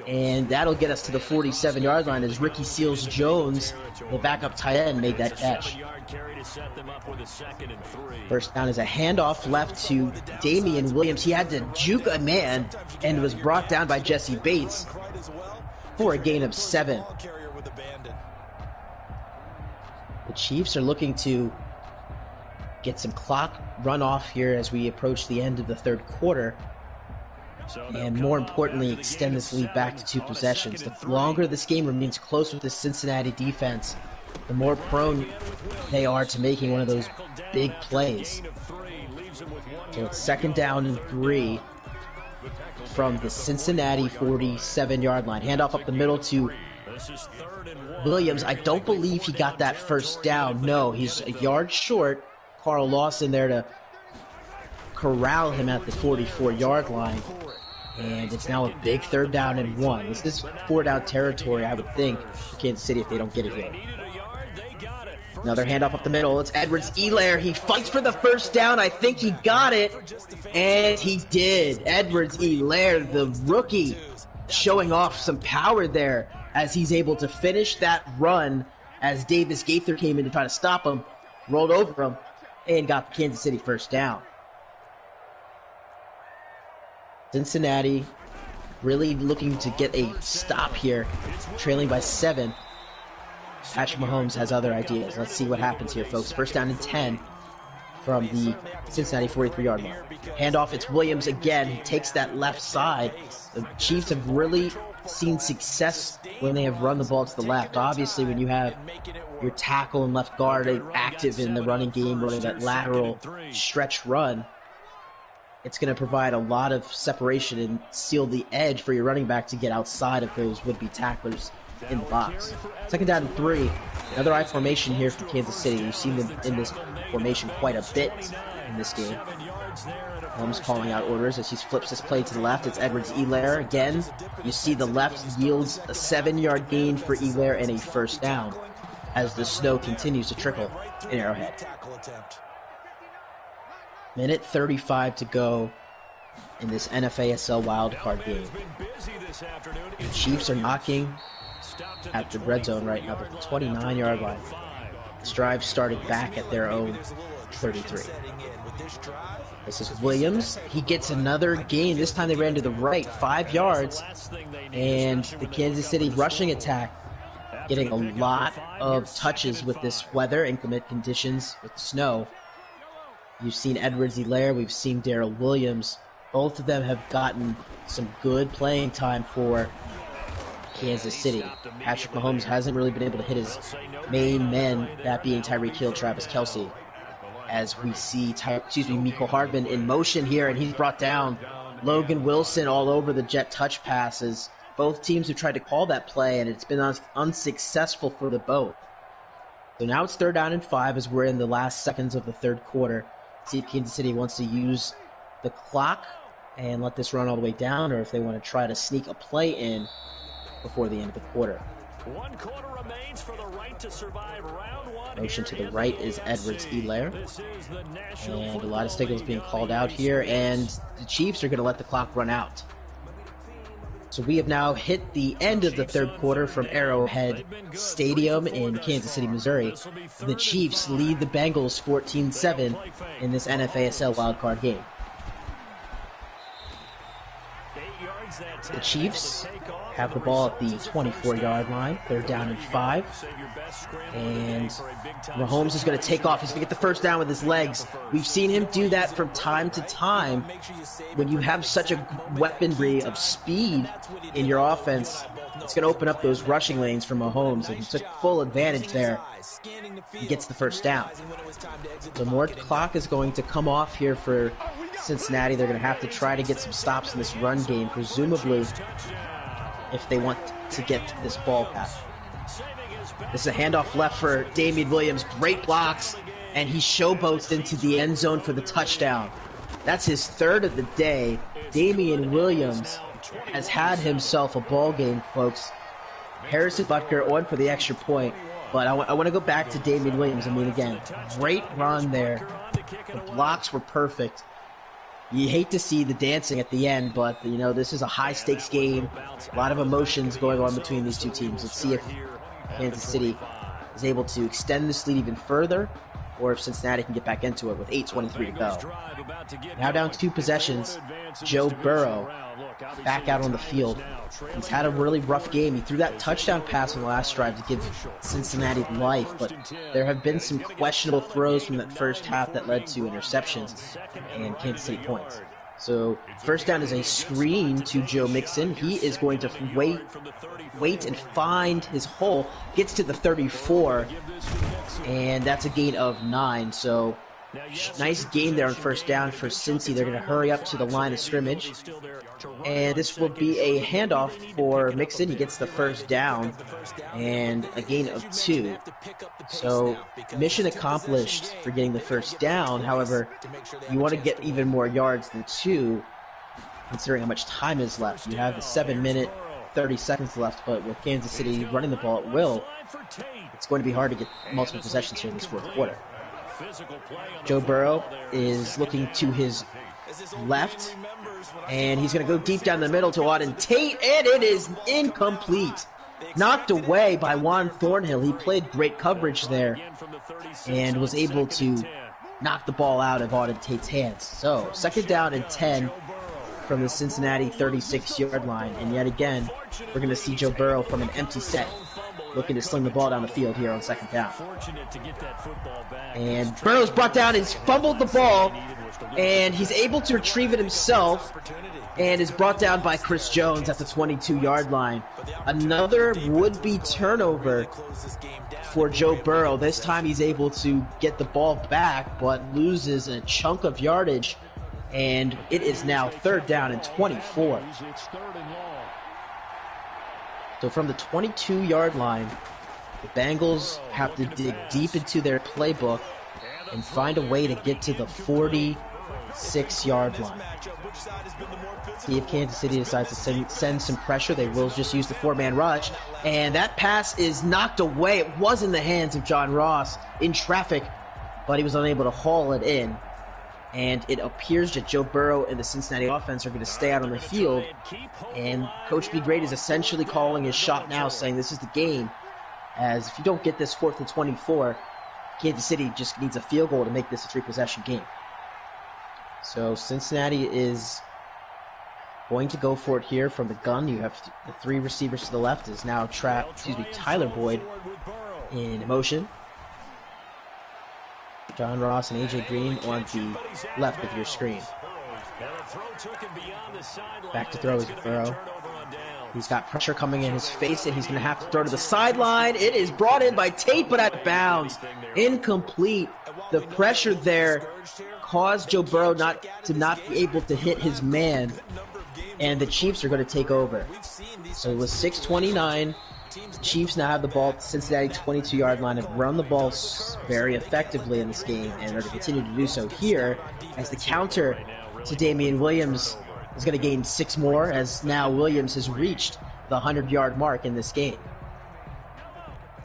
And that'll get us to the 47-yard line as Ricky Seals-Jones, the backup tight end, made that catch. 1st down is a handoff left to Damian Williams. He had to juke a man and was brought down by Jesse Bates for a gain of 7. The Chiefs are looking to get some clock run off here as we approach the end of the 3rd quarter. And more importantly, extend this lead back to 2 possessions. The longer this game remains close with the Cincinnati defense, the more prone they are to making one of those big plays. So it's 2nd down and 3 from the Cincinnati 47-yard line. Handoff up the middle to Williams. I don't believe he got that 1st down. No, he's a yard short. Carl Lawson there to corral him at the 44-yard line. And it's now a big 3rd down and 1. This is 4-down territory, I would think, for Kansas City if they don't get it here. Another handoff up the middle. It's Edwards-Helaire. He fights for the 1st down. I think he got it. And he did. Edwards-Helaire, the rookie, showing off some power there as he's able to finish that run as Davis Gaither came in to try to stop him, rolled over him, and got the Kansas City first down. Cincinnati really looking to get a stop here, trailing by 7. Patrick Mahomes has other ideas. Let's see what happens here, folks. First down and 10 from the Cincinnati 43-yard line. Handoff, it's Williams again. He takes that left side. The Chiefs have really seen success when they have run the ball to the left. Obviously, when you have your tackle and left guard active in the running game, running that lateral stretch run, it's going to provide a lot of separation and seal the edge for your running back to get outside of those would-be tacklers in the box. Second down and 3. Another I formation here from Kansas City. You've seen them in this formation quite a bit in this game. Holmes calling out orders as he flips this play to the left. It's Edwards-Helaire again. You see the left yields a 7-yard gain for Helaire and a first down as the snow continues to trickle in Arrowhead. Minute 35 to go in this NFASL wildcard game. The Chiefs are knocking at the red zone right now, but the 29-yard line. This drive started back at their own 33. This is Williams. He gets another gain. This time they ran to the right, 5 yards. And the Kansas City rushing attack getting a lot of touches with this weather, inclement conditions with snow. You've seen Edwards-Helaire, we've seen Darrell Williams. Both of them have gotten some good playing time for Kansas City. Patrick Mahomes hasn't really been able to hit his main men, that being Tyreek Hill, Travis Kelce. As we see Mecole Hardman in motion here, and he's brought down Logan Wilson all over the jet touch passes. Both teams have tried to call that play, and it's been unsuccessful for the both. So now it's 3rd down and 5 as we're in the last seconds of the third quarter. See if Kansas City wants to use the clock and let this run all the way down, or if they want to try to sneak a play in before the end of the quarter. 1 quarter remains for the right to survive round 1. Motion to the right is Edwards-Helaire. And a lot of Stiggles being called out here, and the Chiefs are going to let the clock run out. So we have now hit the end of the third quarter from Arrowhead Stadium in Kansas City, Missouri. The Chiefs lead the Bengals 14-7 in this NFASL wildcard game. The Chiefs have the ball at the 24-yard line. They're down in 5. And Mahomes is going to take off. He's going to get the first down with his legs. We've seen him do that from time to time. When you have such a weaponry of speed in your offense, it's going to open up those rushing lanes for Mahomes. And he took full advantage there. He gets the first down. The more clock is going to come off here for Cincinnati. They're going to have to try to get some stops in this run game, presumably if they want to get this ball back. This is a handoff left for Damian Williams. Great blocks, and he showboats into the end zone for the touchdown. That's his 3rd of the day. Damian Williams has had himself a ball game, folks. Harrison Butker on for the extra point, but I want to go back to Damian Williams. I mean, again, great run there. The blocks were perfect. You hate to see the dancing at the end, but, you know, this is a high-stakes game. A lot of emotions going on between these two teams. Let's see if Kansas City is able to extend this lead even further, or if Cincinnati can get back into it with 8:23 to go. Now down to 2 possessions. Joe Burrow back out on the field. He's had a really rough game. He threw that touchdown pass on the last drive to give Cincinnati life, but there have been some questionable throws from that first half that led to interceptions and Kansas City points. So first down is a screen to Joe Mixon. He is going to wait and find his hole. Gets to the 34, and that's a gain of 9. So nice gain there on first down for Cincy. They're going to hurry up to the line of scrimmage. And this will be a handoff for Mixon. He gets the first down and a gain of 2. So mission accomplished for getting the first down. However, you want to get even more yards than 2, considering how much time is left. You have the 7-minute, 30 seconds left, but with Kansas City running the ball at will, it's going to be hard to get multiple possessions here in this fourth quarter. Joe Burrow is looking to his left, and he's going to go deep down the middle to Auden Tate, and it is incomplete. knocked away by Juan Thornhill. He played great coverage there and was able to knock the ball out of Auden Tate's hands. So, 2nd down and 10 from the Cincinnati 36-yard line. And yet again, we're going to see Joe Burrow from an empty set, looking to sling the ball down the field here on 2nd down. And Burrow's brought down, he's fumbled the ball, and he's able to retrieve it himself, and is brought down by Chris Jones at the 22-yard line. Another would-be turnover for Joe Burrow. This time he's able to get the ball back, but loses a chunk of yardage, and it is now 3rd down and 24. So from the 22-yard line, the Bengals have to dig deep into their playbook and find a way to get to the 46-yard line. See if Kansas City decides to send some pressure. They will just use the 4-man rush. And that pass is knocked away. It was in the hands of John Ross in traffic, but he was unable to haul it in. And it appears that Joe Burrow and the Cincinnati offense are going to stay out on the field. And Coach B. Grade is essentially calling his shot now, saying this is the game. As if you don't get this 4th and 24, Kansas City just needs a field goal to make this a 3-possession game. So Cincinnati is going to go for it here from the gun. You have the 3 receivers to the left is now Tyler Boyd in motion. John Ross and A.J. Green on the left of your screen. Back to throw is Burrow. He's got pressure coming in his face, and he's going to have to throw to the sideline. It is brought in by Tate, but out of bounds. Incomplete. The pressure there caused Joe Burrow not be able to hit his man, and the Chiefs are going to take over. So it was 6:29. Chiefs now have the ball at the Cincinnati 22-yard line, have run the ball very effectively in this game, and are going to continue to do so here as the counter to Damian Williams is going to gain 6 more, as now Williams has reached the 100-yard mark in this game.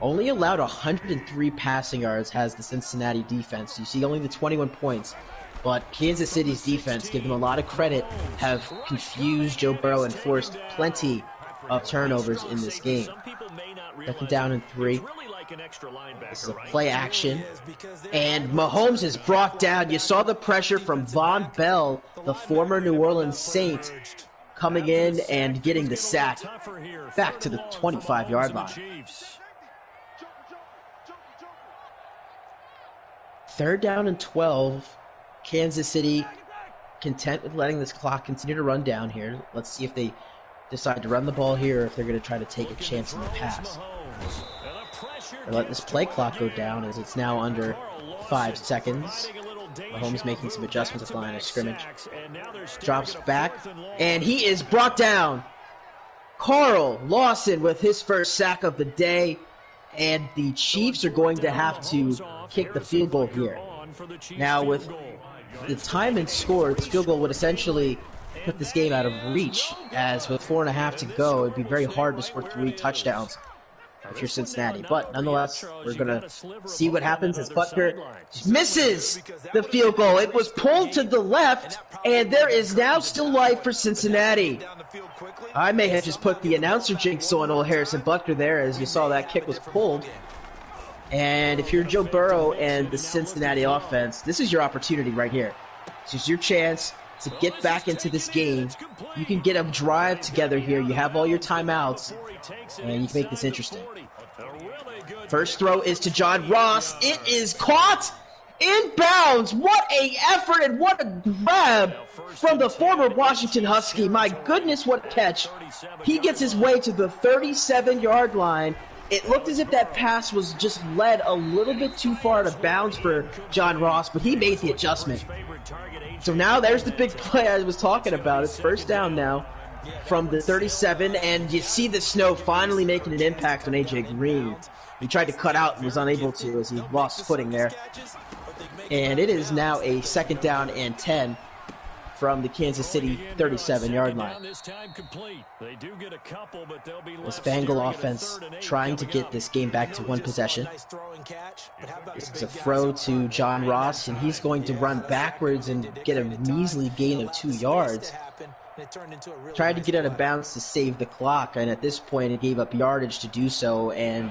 Only allowed 103 passing yards has the Cincinnati defense. You see only the 21 points, but Kansas City's defense, give them a lot of credit, have confused Joe Burrow and forced plenty of turnovers in this game. 2nd down and 3. This is a play action. And Mahomes is brought down. You saw the pressure from Von Bell, the former New Orleans Saint, coming in and getting the sack back to the 25-yard line. 3rd down and 12. Kansas City content with letting this clock continue to run down here. Let's see if they decide to run the ball here, or if they're going to try to take a chance in the pass. Or let this play clock go down, as it's now under 5 seconds. Mahomes making some adjustments at the line of scrimmage. Drops back, and he is brought down. Carl Lawson with his first sack of the day, and the Chiefs are going to have to kick the field goal here. Now, with the time and score, this field goal would essentially put this game out of reach, as with 4.5 to go, it'd be very hard to score 3 touchdowns if you're Cincinnati. But nonetheless, we're going to see what happens as Butker misses the field goal. It was pulled to the left, and there is now still life for Cincinnati. I may have just put the announcer jinx on old Harrison Butker there, as you saw that kick was pulled. And if you're Joe Burrow and the Cincinnati offense, this is your opportunity right here. This is your chance to get back into this game. You can get a drive together here. You have all your timeouts, and you can make this interesting. First throw is to John Ross. It is caught in bounds. What a effort and what a grab from the former Washington Husky. My goodness, what a catch. He gets his way to the 37-yard line. It looked as if that pass was just led a little bit too far to bounds for John Ross, but he made the adjustment. So now there's the big play I was talking about. It's first down now from the 37, and you see the snow finally making an impact on A.J. Green. He tried to cut out and was unable to, as he lost footing there. And it is now a 2nd down and 10 from the Kansas City 37-yard line. This Bengal offense trying to get this game back to 1 possession. This is a throw to John Ross, and he's going to run backwards and get a measly gain of 2 yards. tried to get out of bounds to save the clock, and at this point it gave up yardage to do so and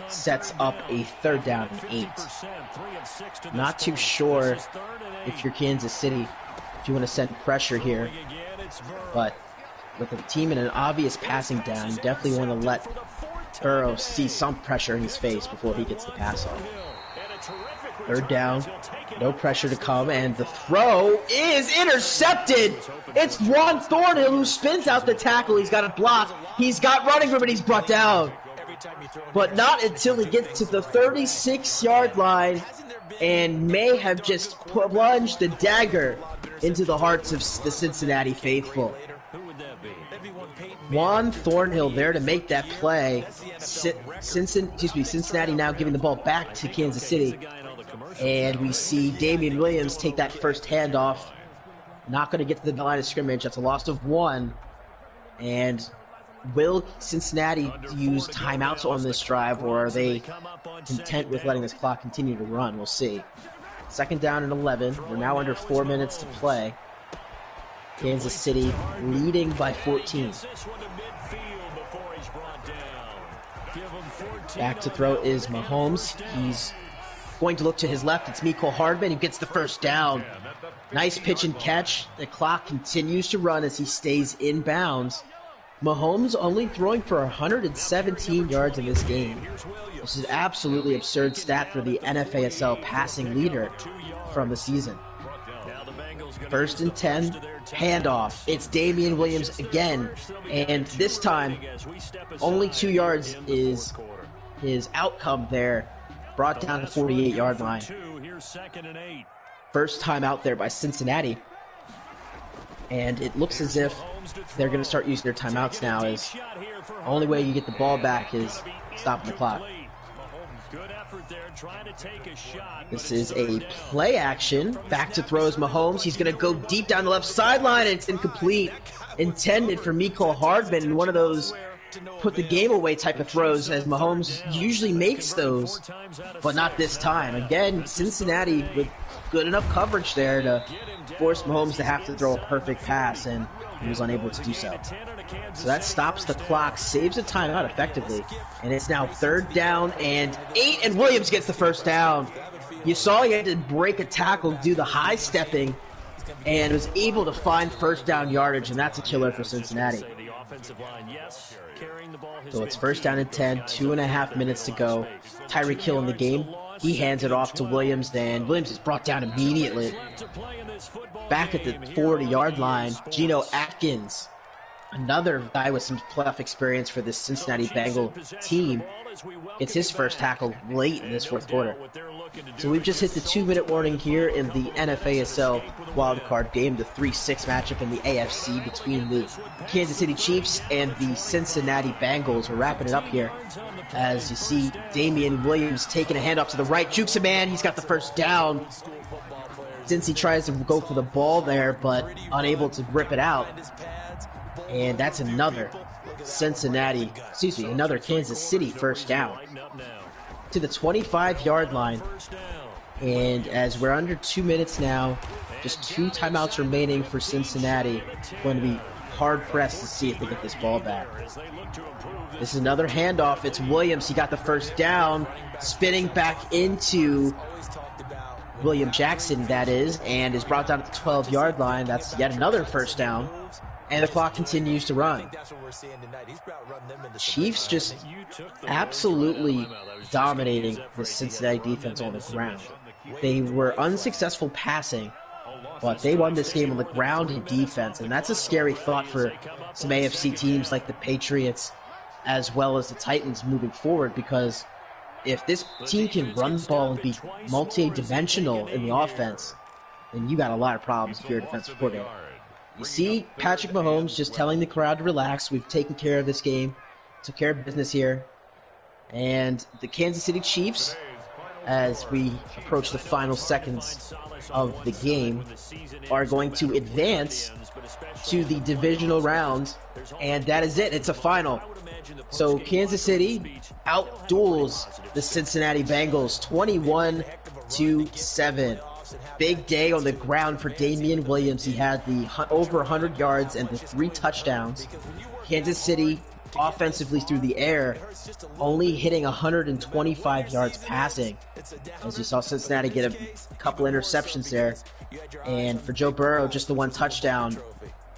sets up a 3rd down and 8. Not too sure if you're Kansas City, if you want to send pressure here, but with a team in an obvious passing down, you definitely want to let Burrow see some pressure in his face before he gets the pass off. 3rd down, no pressure to come, and the throw is intercepted. It's Juan Thornhill who spins out the tackle. He's got a block. He's got running room, and he's brought down. But not until he gets to the 36-yard line and may have just plunged the dagger into the hearts of the Cincinnati faithful. Juan Thornhill there to make that play. Cincinnati now giving the ball back to Kansas City. And we see Damian Williams take that first handoff. Not going to get to the line of scrimmage. That's a loss of 1. And will Cincinnati use timeouts on this drive, or are they content with letting this clock continue to run? We'll see. 2nd down and 11. We're now under 4 minutes to play. Kansas City leading by 14. Back to throw is Mahomes. He's going to look to his left. It's Mecole Hardman who gets the first down. Nice pitch and catch. The clock continues to run as he stays in bounds. Mahomes only throwing for 117 yards in this game. This is absolutely absurd stat for the NFASL passing leader from the season. 1st and 10, handoff. It's Damian Williams again, and this time only 2 yards is his outcome there, brought down to the 48-yard line. First time out there by Cincinnati, and it looks as if they're going to start using their timeouts now, as the only way you get the ball back is stopping the clock. This is a play action. Back to throws Mahomes. He's going to go deep down the left sideline, and it's incomplete. Intended for Mecole Hardman, and one of those put the game away type of throws, as Mahomes usually makes those, but not this time. Again, Cincinnati with good enough coverage there to force Mahomes to have to throw a perfect pass, and he was unable to do so. So that stops the clock, saves a timeout effectively, and it's now 3rd down and 8, and Williams gets the first down. You saw he had to break a tackle, do the high stepping, and was able to find 1st down yardage, and that's a killer for Cincinnati. So it's 1st down and 10, 2.5 minutes to go. Tyreek Hill in the game. He hands it off to Williams, and Williams is brought down immediately. Back at the 40-yard line, Geno Atkins, another guy with some playoff experience for this Cincinnati Bengal team, gets his first tackle late in this 4th quarter. So we've just hit the 2-minute warning here in the NFASL wildcard game, the 3-6 matchup in the AFC between the Kansas City Chiefs and the Cincinnati Bengals. We're wrapping it up here as you see Damian Williams taking a handoff to the right, jukes a man, he's got the first down. Since he tries to go for the ball there, but unable to rip it out. And that's another another Kansas City first down to the 25-yard line. And as we're under 2 minutes now, just 2 timeouts remaining for Cincinnati, going to be hard-pressed to see if they get this ball back. This is another handoff. It's Williams. He got the first down, spinning back into William Jackson, that is, and is brought down at the 12-yard line. That's yet another first down. And the clock continues to run. Chiefs just absolutely dominating the Cincinnati defense on the ground. They were unsuccessful passing, but they won this game on the ground and defense, and that's a scary thought for some AFC teams like the Patriots as well as the Titans moving forward, because if this team can run the ball and be multi-dimensional in the offense, then you got a lot of problems if you're a defensive coordinator. You see Patrick Mahomes just telling the crowd to relax. We've taken care of this game. Took care of business here. And the Kansas City Chiefs, as we approach the final seconds of the game, are going to advance to the divisional round. And that is it. It's a final. So Kansas City outduels the Cincinnati Bengals 21-7. Big day on the ground for Damian Williams. He had the over 100 yards and the 3 touchdowns. Kansas City offensively through the air, only hitting 125 yards passing. As you saw Cincinnati get a couple interceptions there. And for Joe Burrow, just the 1 touchdown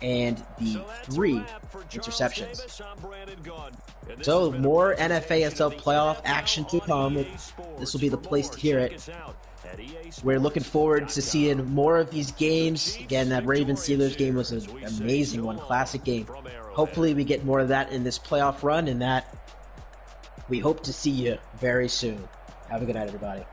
and the 3 interceptions. So more NFASL playoff action to come. This will be the place to hear it. We're looking forward to seeing more of these games. Again, that Ravens-Steelers game was an amazing one, classic game. Hopefully we get more of that in this playoff run, and that we hope to see you very soon. Have a good night, everybody.